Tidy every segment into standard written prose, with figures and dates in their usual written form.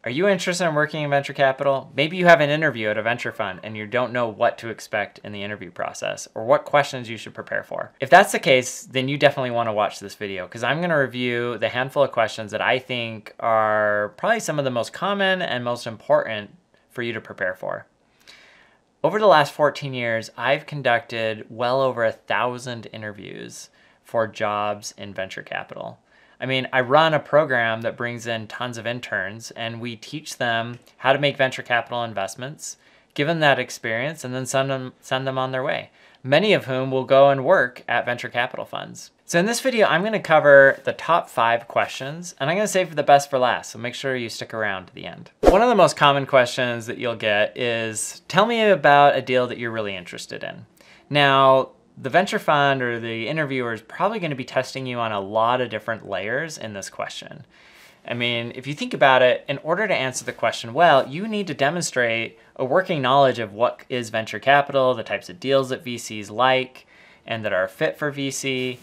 Are you interested in working in venture capital? Maybe you have an interview at a venture fund and you don't know what to expect in the interview process or what questions you should prepare for. If that's the case, then you definitely want to watch this video because I'm going to review the handful of questions that I think are probably some of the most common and most important for you to prepare for. Over the last 14 years, I've conducted well over 1,000 interviews for jobs in venture capital. I mean, I run a program that brings in tons of interns and we teach them how to make venture capital investments, give them that experience, and then send them on their way. Many of whom will go and work at venture capital funds. So in this video, I'm going to cover the top 5 questions and I'm going to save the best for last. So make sure you stick around to the end. One of the most common questions that you'll get is, tell me about a deal that you're really interested in. Now, the venture fund or the interviewer is probably going to be testing you on a lot of different layers in this question. I mean, if you think about it, in order to answer the question well, you need to demonstrate a working knowledge of what is venture capital, the types of deals that VCs like and that are fit for VC.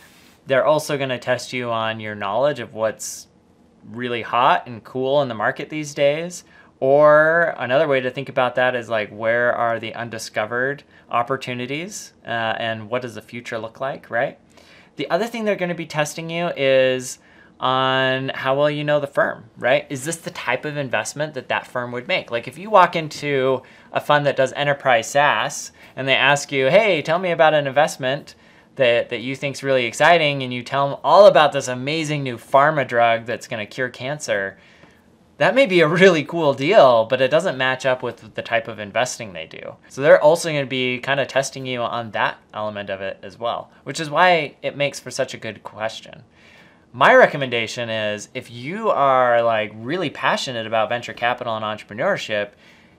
They're also going to test you on your knowledge of what's really hot and cool in the market these days. Or another way to think about that is like, where are the undiscovered opportunities and what does the future look like, right? The other thing they're going to be testing you is on how well you know the firm, right? Is this the type of investment that that firm would make? Like if you walk into a fund that does enterprise SaaS and they ask you, hey, tell me about an investment that you think's really exciting, and you tell them all about this amazing new pharma drug that's going to cure cancer, that may be a really cool deal, but it doesn't match up with the type of investing they do. So they're also going to be kind of testing you on that element of it as well, which is why it makes for such a good question. My recommendation is if you are like really passionate about venture capital and entrepreneurship,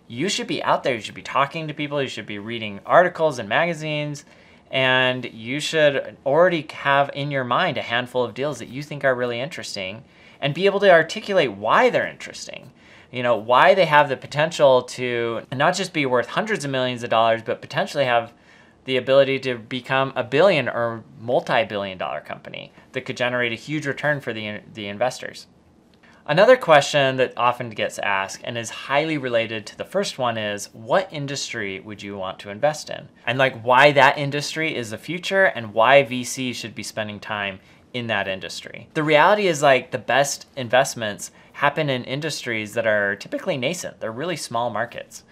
you should be out there. You should be talking to people. You should be reading articles and magazines. And you should already have in your mind a handful of deals that you think are really interesting and be able to articulate why they're interesting. You know, why they have the potential to not just be worth hundreds of millions of dollars, but potentially have the ability to become a billion or multi-billion-dollar company that could generate a huge return for the investors. Another question that often gets asked and is highly related to the first one is, what industry would you want to invest in? And like why that industry is the future and why VC should be spending time in that industry. The reality is like the best investments happen in industries that are typically nascent. They're really small markets,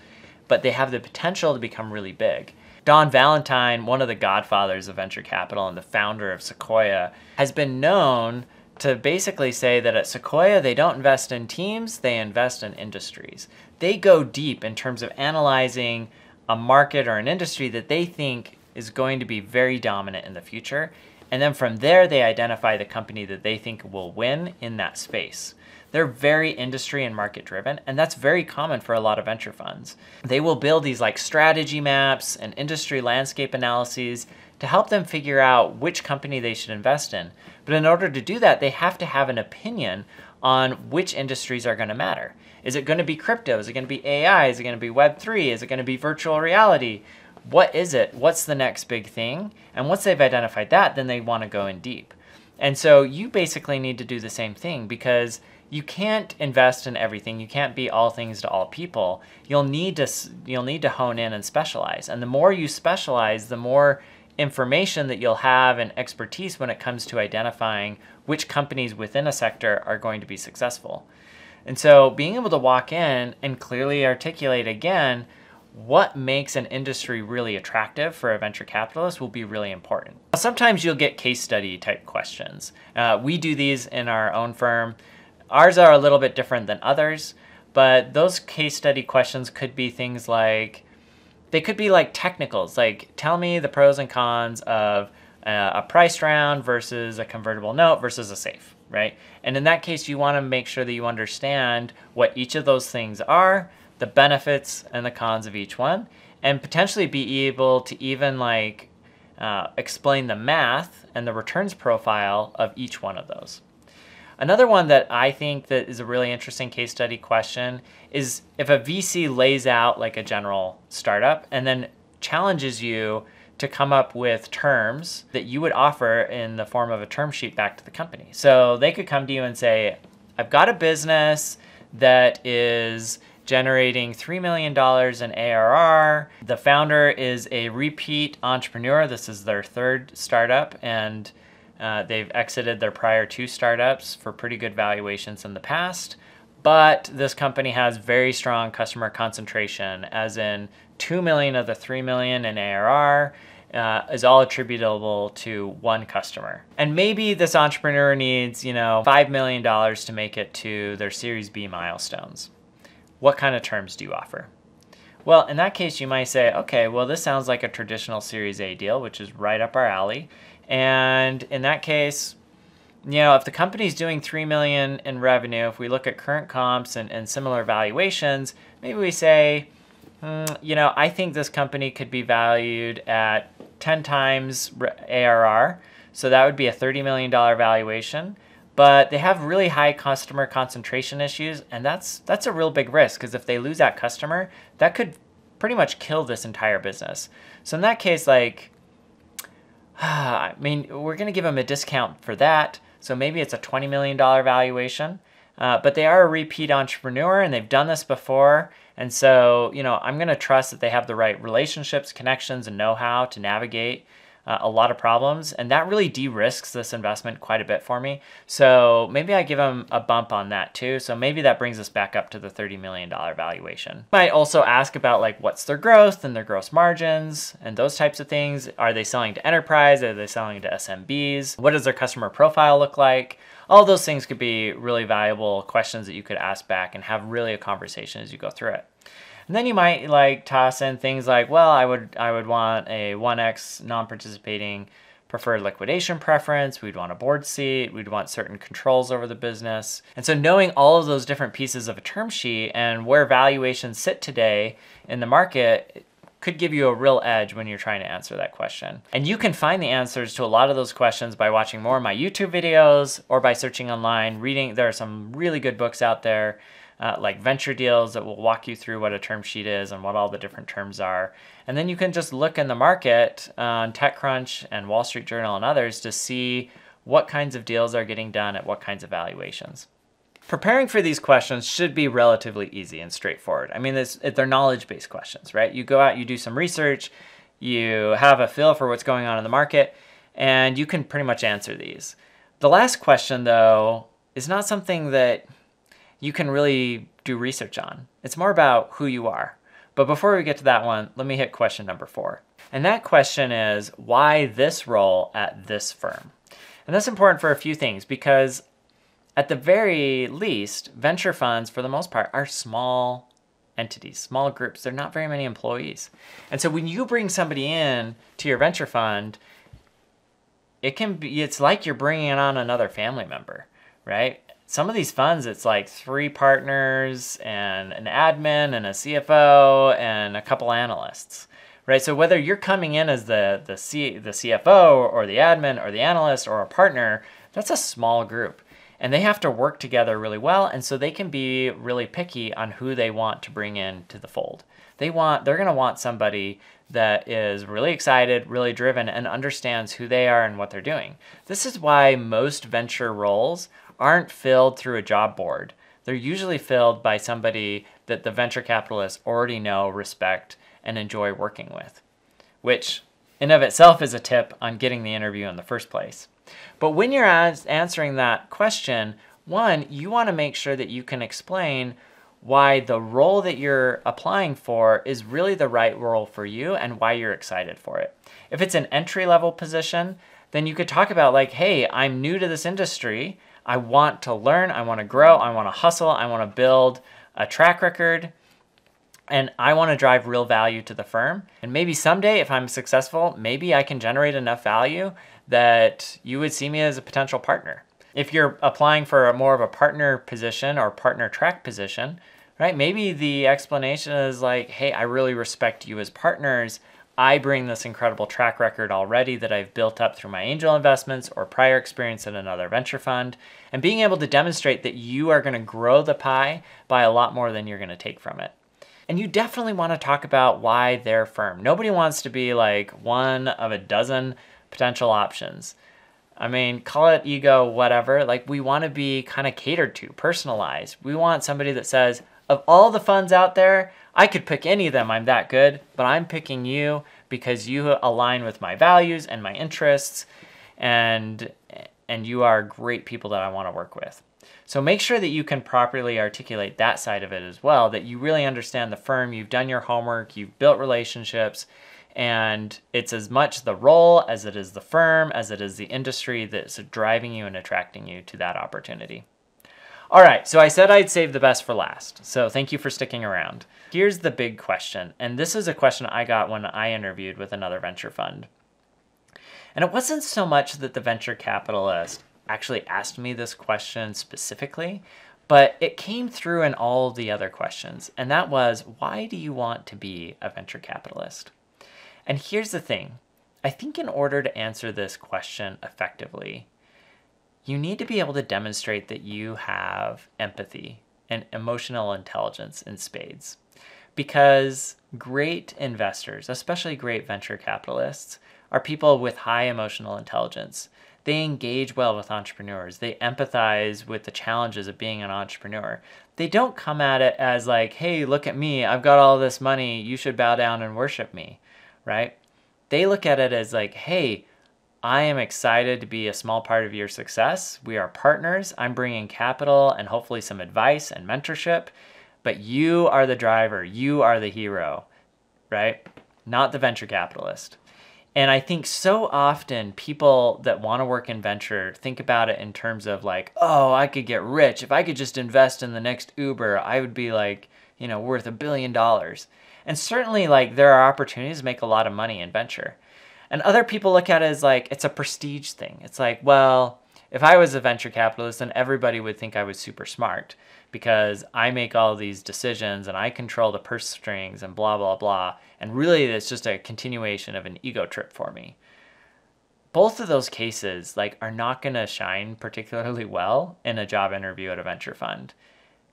but they have the potential to become really big. Don Valentine, one of the godfathers of venture capital and the founder of Sequoia, has been known to basically say that at Sequoia, they don't invest in teams, they invest in industries. They go deep in terms of analyzing a market or an industry that they think is going to be very dominant in the future. And then from there, they identify the company that they think will win in that space. They're very industry and market driven, and that's very common for a lot of venture funds. They will build these like strategy maps and industry landscape analyses to help them figure out which company they should invest in. But in order to do that, they have to have an opinion on which industries are going to matter. Is it going to be crypto? Is it going to be AI? Is it going to be Web3? Is it going to be virtual reality? What is it? What's the next big thing? And once they've identified that, then they want to go in deep. And so you basically need to do the same thing because you can't invest in everything. You can't be all things to all people. You'll need to hone in and specialize. And the more you specialize, the more information that you'll have and expertise when it comes to identifying which companies within a sector are going to be successful. And so being able to walk in and clearly articulate again what makes an industry really attractive for a venture capitalist will be really important. Sometimes you'll get case study type questions. We do these in our own firm. Ours are a little bit different than others, but those case study questions could be things like, they could be like technicals, like tell me the pros and cons of a priced round versus a convertible note versus a safe, right? And in that case, you want to make sure that you understand what each of those things are, the benefits and the cons of each one, and potentially be able to even like explain the math and the returns profile of each one of those. Another one that I think that is a really interesting case study question is if a VC lays out like a general startup and then challenges you to come up with terms that you would offer in the form of a term sheet back to the company. So they could come to you and say, I've got a business that is generating $3 million in ARR. The founder is a repeat entrepreneur. This is their third startup, and they've exited their prior 2 startups for pretty good valuations in the past. But this company has very strong customer concentration, as in 2 million of the 3 million in ARR is all attributable to one customer. And maybe this entrepreneur needs, $5 million to make it to their Series B milestones. What kind of terms do you offer? Well, in that case, you might say, okay, well, this sounds like a traditional Series A deal, which is right up our alley. And in that case, if the company's doing 3 million in revenue, if we look at current comps and similar valuations, maybe we say, I think this company could be valued at 10 times ARR. So that would be a $30 million valuation. But they have really high customer concentration issues, and that's a real big risk, because if they lose that customer, that could pretty much kill this entire business. So in that case, we're going to give them a discount for that. So maybe it's a $20 million valuation, but they are a repeat entrepreneur and they've done this before. And so, I'm going to trust that they have the right relationships, connections, and know-how to navigate a lot of problems. And that really de-risks this investment quite a bit for me. So maybe I give them a bump on that too. So maybe that brings us back up to the $30 million valuation. Might also ask about what's their growth and their gross margins and those types of things. Are they selling to enterprise? Are they selling to SMBs? What does their customer profile look like? All those things could be really valuable questions that you could ask back and have really a conversation as you go through it. And then you might toss in things like, well, I would want a 1x non-participating preferred liquidation preference. We'd want a board seat. We'd want certain controls over the business. And so knowing all of those different pieces of a term sheet and where valuations sit today in the market could give you a real edge when you're trying to answer that question. And you can find the answers to a lot of those questions by watching more of my YouTube videos or by searching online, reading. There are some really good books out there, like Venture Deals, that will walk you through what a term sheet is and what all the different terms are. And then you can just look in the market on TechCrunch and Wall Street Journal and others to see what kinds of deals are getting done at what kinds of valuations. Preparing for these questions should be relatively easy and straightforward. They're knowledge-based questions, right? You go out, you do some research, you have a feel for what's going on in the market, and you can pretty much answer these. The last question, though, is not something that you can really do research on. It's more about who you are. But before we get to that one, let me hit question number 4. And that question is, why this role at this firm? And that's important for a few things, because at the very least, venture funds, for the most part, are small entities, small groups. They're not very many employees. And so when you bring somebody in to your venture fund, it's like you're bringing on another family member, right? Some of these funds, it's like 3 partners and an admin and a CFO and a couple analysts, right? So whether you're coming in as the CFO or the admin or the analyst or a partner, that's a small group. And they have to work together really well, and so they can be really picky on who they want to bring in to the fold. They're going to want somebody that is really excited, really driven, and understands who they are and what they're doing. This is why most venture roles aren't filled through a job board. They're usually filled by somebody that the venture capitalists already know, respect, and enjoy working with, which in of itself is a tip on getting the interview in the first place. But when you're answering that question, one, you want to make sure that you can explain why the role that you're applying for is really the right role for you and why you're excited for it. If it's an entry-level position, then you could talk about hey, I'm new to this industry. I want to learn, I want to grow, I want to hustle, I want to build a track record, and I want to drive real value to the firm. And maybe someday, if I'm successful, maybe I can generate enough value that you would see me as a potential partner. If you're applying for more of a partner position or partner track position, right? Maybe the explanation is hey, I really respect you as partners. I bring this incredible track record already that I've built up through my angel investments or prior experience in another venture fund, and being able to demonstrate that you are going to grow the pie by a lot more than you're going to take from it. And you definitely want to talk about why their firm. Nobody wants to be one of a dozen potential options. I mean, call it ego, whatever. Like, we want to be kind of catered to, personalized. We want somebody that says, of all the funds out there, I could pick any of them. I'm that good, but I'm picking you because you align with my values and my interests, and you are great people that I want to work with. So make sure that you can properly articulate that side of it as well, that you really understand the firm, you've done your homework, you've built relationships, and it's as much the role as it is the firm, as it is the industry that's driving you and attracting you to that opportunity. All right, so I said I'd save the best for last, so thank you for sticking around. Here's the big question, and this is a question I got when I interviewed with another venture fund. And it wasn't so much that the venture capitalist actually asked me this question specifically, but it came through in all the other questions, and that was, why do you want to be a venture capitalist? And here's the thing. I think in order to answer this question effectively, you need to be able to demonstrate that you have empathy and emotional intelligence in spades. Because great investors, especially great venture capitalists, are people with high emotional intelligence. They engage well with entrepreneurs. They empathize with the challenges of being an entrepreneur. They don't come at it as like, hey, look at me, I've got all this money, you should bow down and worship me, right? They look at it as like, hey, I am excited to be a small part of your success. We are partners. I'm bringing capital and hopefully some advice and mentorship, but you are the driver. You are the hero, right? Not the venture capitalist. And I think so often people that want to work in venture think about it in terms of like, oh, I could get rich. If I could just invest in the next Uber, I would be like, worth $1 billion. And certainly like there are opportunities to make a lot of money in venture. And other people look at it as like, it's a prestige thing. It's like, well, if I was a venture capitalist, then everybody would think I was super smart because I make all these decisions and I control the purse strings and blah, blah, blah. And really, it's just a continuation of an ego trip for me. Both of those cases like are not going to shine particularly well in a job interview at a venture fund.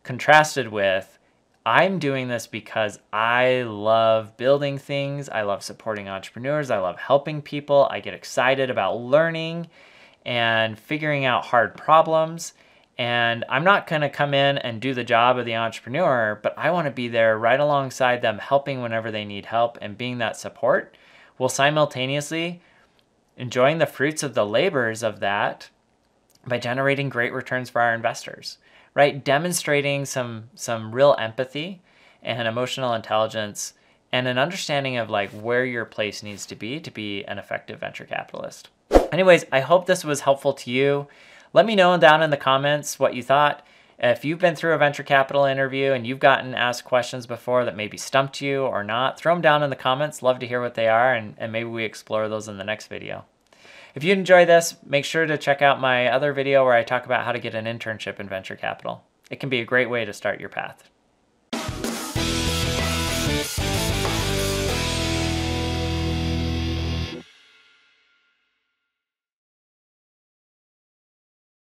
Contrasted with, I'm doing this because I love building things. I love supporting entrepreneurs. I love helping people. I get excited about learning and figuring out hard problems. And I'm not going to come in and do the job of the entrepreneur, but I want to be there right alongside them, helping whenever they need help and being that support, while simultaneously enjoying the fruits of the labors of that by generating great returns for our investors, right? Demonstrating some real empathy and emotional intelligence and an understanding of like where your place needs to be an effective venture capitalist. Anyways, I hope this was helpful to you. Let me know down in the comments what you thought. If you've been through a venture capital interview and you've gotten asked questions before that maybe stumped you or not, throw them down in the comments. Love to hear what they are, and maybe we explore those in the next video. If you enjoy this, make sure to check out my other video where I talk about how to get an internship in venture capital. It can be a great way to start your path.